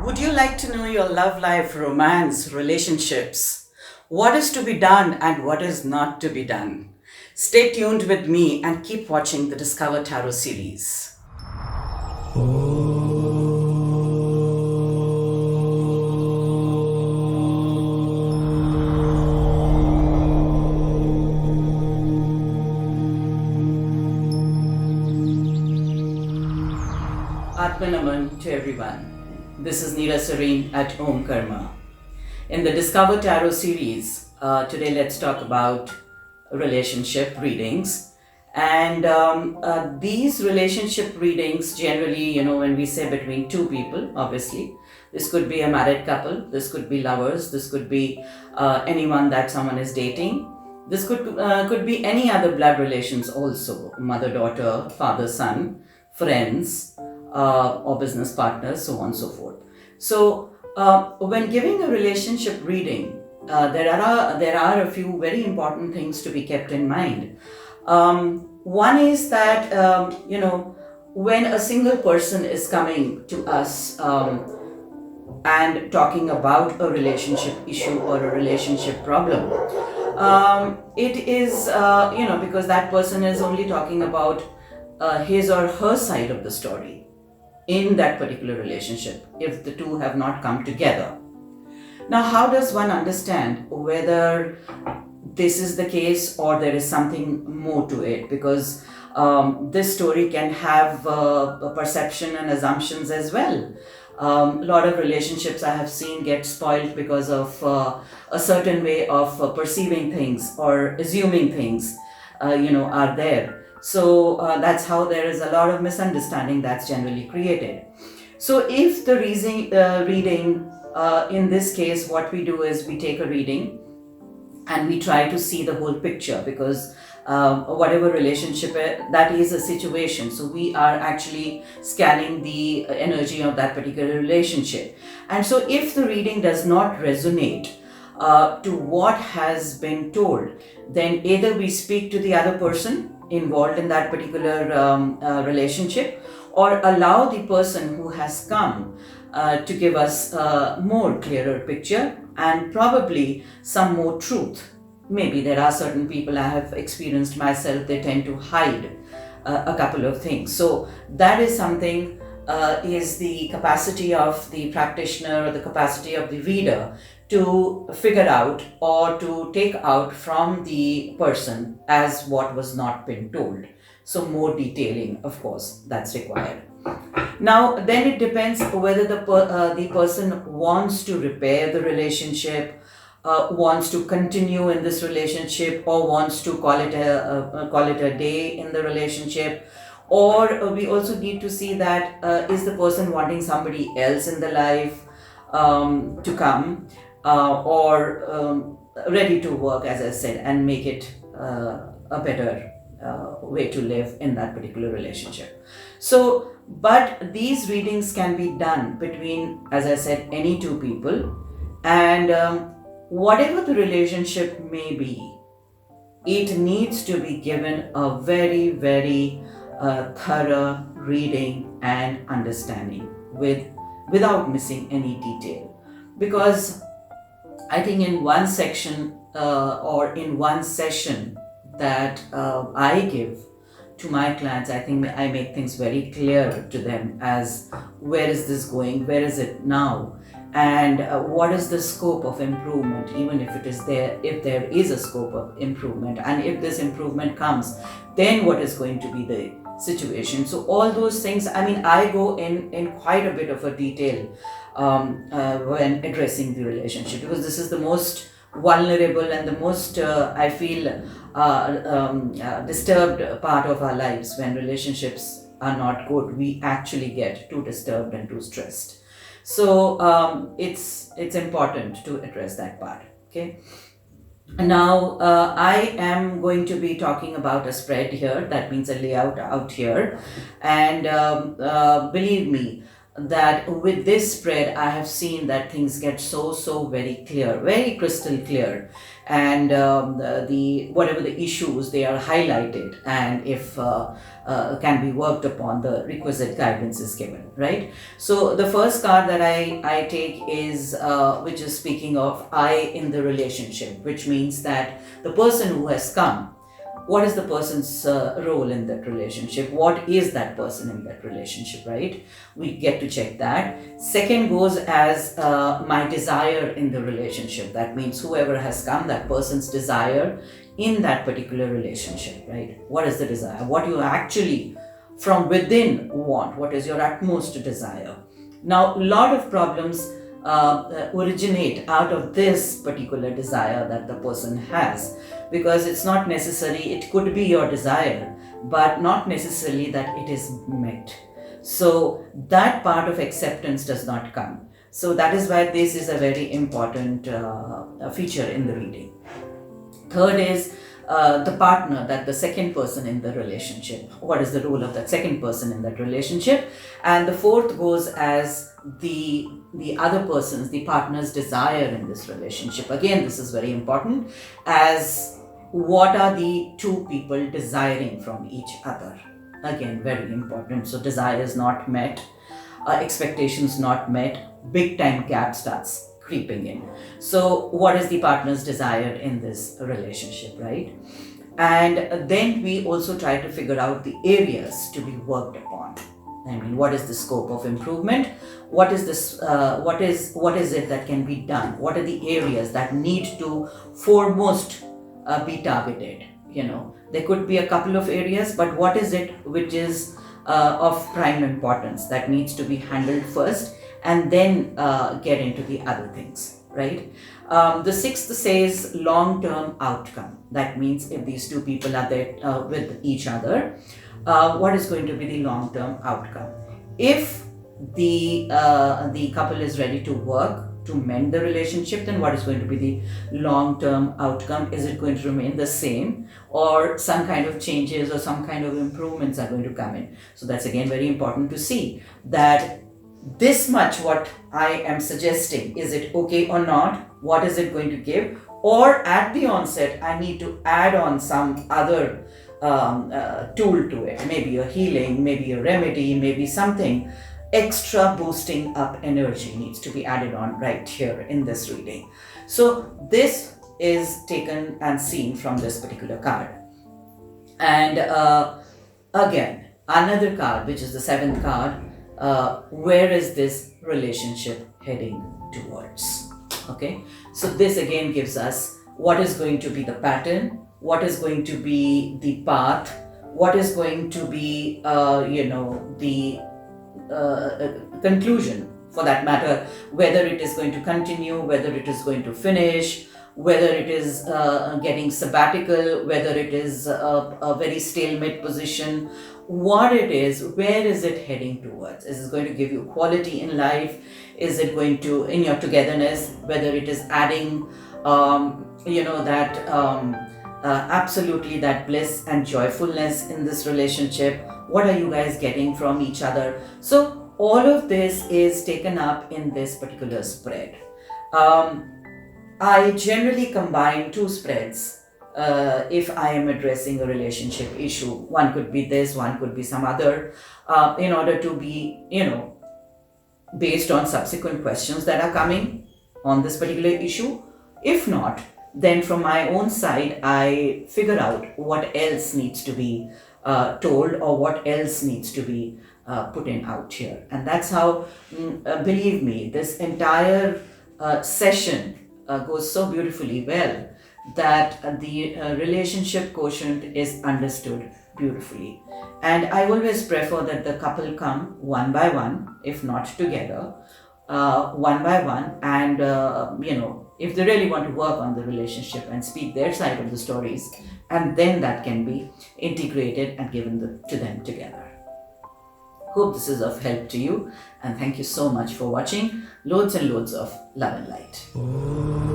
Would you like to know your love life, romance, relationships? What is to be done and what is not to be done? Stay tuned with me and keep watching the Discover Tarot series. Atmanaman to everyone. This is Neera Serene at Om Karma. In the Discover Tarot series, today let's talk about relationship readings. And these relationship readings generally, when we say between two people, obviously, this could be a married couple, this could be lovers, this could be anyone that someone is dating. This could be any other blood relations also, mother-daughter, father-son, friends, or business partners, so on and so forth. So, when giving a relationship reading, there are a few very important things to be kept in mind. One is that when a single person is coming to us and talking about a relationship issue or a relationship problem, it is because that person is only talking about his or her side of the story in that particular relationship if the two have not come together. Now, how does one understand whether this is the case or there is something more to it? Because this story can have a perception and assumptions as well. A lot of relationships I have seen get spoiled because of a certain way of perceiving things or assuming things, are there. So that's how there is a lot of misunderstanding that's generally created. So if the reading, in this case, what we do is we take a reading and we try to see the whole picture, because whatever relationship that is a situation, so we are actually scanning the energy of that particular relationship. And so if the reading does not resonate to what has been told, then either we speak to the other person involved in that particular relationship, or allow the person who has come to give us a more clearer picture and probably some more truth. Maybe there are certain people, I have experienced myself, they tend to hide a couple of things. So that is something, is the capacity of the practitioner or the capacity of the reader to figure out or to take out from the person as what was not been told. So more detailing, of course, that's required. Now, then it depends whether the person wants to repair the relationship, wants to continue in this relationship, or wants to call it a day in the relationship. Or we also need to see that is the person wanting somebody else in the life to come, or ready to work, as I said, and make it a better way to live in that particular relationship. So, but these readings can be done between, as I said, any two people, and whatever the relationship may be, it needs to be given a very, very thorough reading and understanding without missing any detail. Because I think in one section or in one session that I give to my clients, I think I make things very clear to them as where is this going, where is it now, and what is the scope of improvement, even if it is there, if there is a scope of improvement, and if this improvement comes, then what is going to be the situation. So all those things, I mean, I go in quite a bit of a detail when addressing the relationship, because this is the most vulnerable and the most I feel disturbed part of our lives. When relationships are not good, we actually get too disturbed and too stressed. So it's important to address that part. Okay. Now, I am going to be talking about a spread here, that means a layout out here. And believe me, that with this spread, I have seen that things get so very clear, very crystal clear, and the whatever the issues, they are highlighted, and if can be worked upon, the requisite guidance is given, right? So the first card that I take is which is speaking of I in the relationship, which means that the person who has come, what is the person's role in that relationship? What is that person in that relationship, right? We get to check that. Second goes as my desire in the relationship. That means whoever has come, that person's desire in that particular relationship, right? What is the desire? What you actually from within want? What is your utmost desire? Now, a lot of problems originate out of this particular desire that the person has, because it's not necessary, it could be your desire, but not necessarily that it is met. So that part of acceptance does not come. So that is why this is a very important feature in the reading. Third is the partner, that the second person in the relationship. What is the role of that second person in that relationship? And the fourth goes as the other person's, the partner's desire in this relationship. Again, this is very important, as what are the two people desiring from each other. Again, very important. So desire is not met, expectations not met, big time gap starts creeping in. So what is the partner's desire in this relationship, right? And then we also try to figure out the areas to be worked upon. I mean, what is the scope of improvement? What is this? What is it that can be done? What are the areas that need to foremost be targeted? You know, there could be a couple of areas, but what is it which is of prime importance that needs to be handled first, and then get into the other things, right? The sixth says long-term outcome. That means if these two people are there with each other, what is going to be the long-term outcome? If the couple is ready to work to mend the relationship, then what is going to be the long-term outcome? Is it going to remain the same, or some kind of changes or some kind of improvements are going to come in? So that's again very important to see that this much what I am suggesting, is it okay or not? What is it going to give? Or at the onset, I need to add on some other tool to it, maybe a healing, maybe a remedy, maybe something extra boosting up energy needs to be added on right here in this reading. So this is taken and seen from this particular card. And again, another card, which is the seventh card, where is this relationship heading towards? Okay, so this again gives us what is going to be the pattern, what is going to be the path, what is going to be the conclusion, for that matter, whether it is going to continue, whether it is going to finish, whether it is getting sabbatical, whether it is a very stalemate position, what it is, where is it heading towards? Is it going to give you quality in life? Is it going to, in your togetherness, whether it is adding, absolutely that bliss and joyfulness in this relationship? What are you guys getting from each other? So all of this is taken up in this particular spread. I generally combine two spreads if I am addressing a relationship issue. One could be this, one could be some other, in order to be, based on subsequent questions that are coming on this particular issue. If not, then from my own side, I figure out what else needs to be told, or what else needs to be put in out here. And that's how, believe me, this entire session goes so beautifully well, that the relationship quotient is understood beautifully. And I always prefer that the couple come one by one, if not together, one by one, and if they really want to work on the relationship and speak their side of the stories, and then that can be integrated and given to them together. Hope this is of help to you, and thank you so much for watching. Loads and loads of love and light.